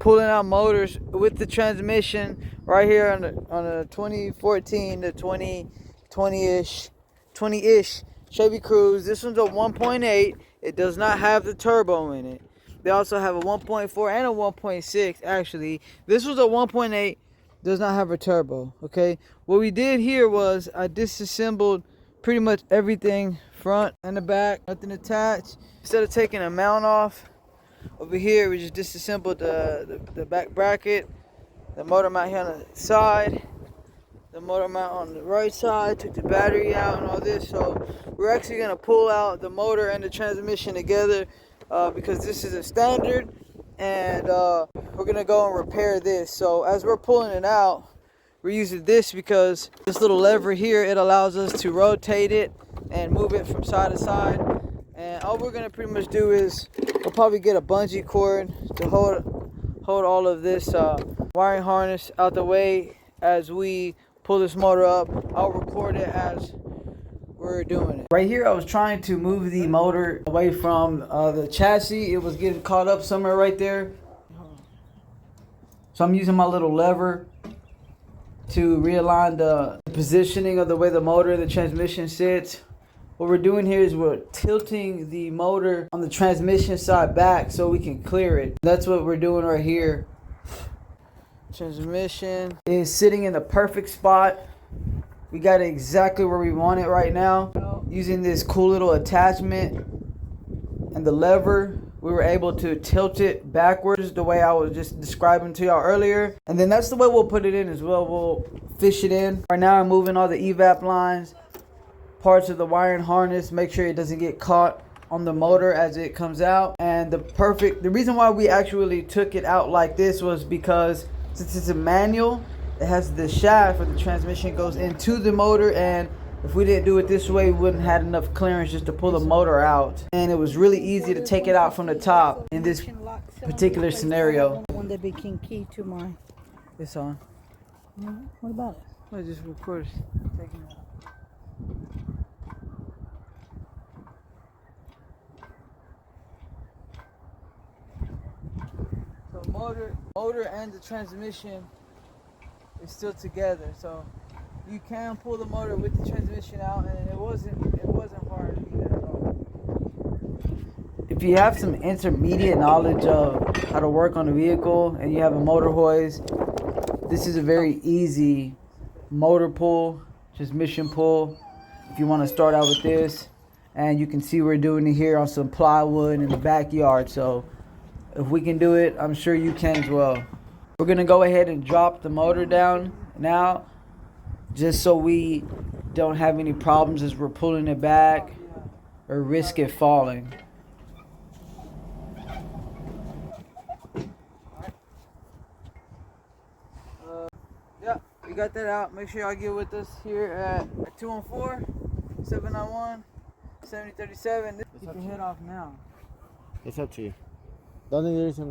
pulling out motors with the transmission right here on a 2014 to 20-ish Chevy Cruze. This one's a 1.8. It does not have the turbo in it. They also have a 1.4 and a 1.6 actually. This was a 1.8, does not have a turbo, okay? What we did here was I disassembled pretty much everything, front and the back, nothing attached. Instead of taking a mount off, over here we just disassembled the back bracket, the motor mount here on the side, the motor mount on the right side, took the battery out and all this. So we're actually going to pull out the motor and the transmission together because this is a standard, and we're going to go and repair this. So as we're pulling it out, we're using this because this little lever here, it allows us to rotate it and move it from side to side. And all we're going to pretty much do is we'll probably get a bungee cord to hold all of this wiring harness out the way as we pull this motor up. I'll record it as we're doing it. Right here I was trying to move the motor away from the chassis. It was getting caught up somewhere right there. So I'm using my little lever to realign the positioning of the way the motor and the transmission sits. What we're doing here is we're tilting the motor on the transmission side back so we can clear it. That's what we're doing right here. Transmission is sitting in the perfect spot. We got it exactly where we want it right now. Using this cool little attachment and the lever, we were able to tilt it backwards the way I was just describing to y'all earlier. And then that's the way we'll put it in as well. We'll fish it in. Right now I'm moving all the evap lines, parts of the wiring harness, make sure it doesn't get caught on the motor as it comes out. And the reason why we actually took it out like this was because since it's a manual, it has the shaft for the transmission goes into the motor, and if we didn't do it this way, we wouldn't have enough clearance just to pull the motor out. And it was really easy to take it out from the top in this particular scenario. One that became key to my. It's on. What about it? I just recorded taking it out. So motor and the transmission is still together. So you can pull the motor with the transmission out, and it wasn't hard either at all. If you have some intermediate knowledge of how to work on a vehicle and you have a motor hoist, this is a very easy motor pull, transmission pull. If you want to start out with this, and you can see we're doing it here on some plywood in the backyard. So if we can do it, I'm sure you can as well. We're gonna go ahead and drop the motor down now, just so we don't have any problems as we're pulling it back or risk it falling. Yeah, we got that out. Make sure y'all get with us here at 214-791-7037. You can head off now. It's up to you. ¿Dónde dicen,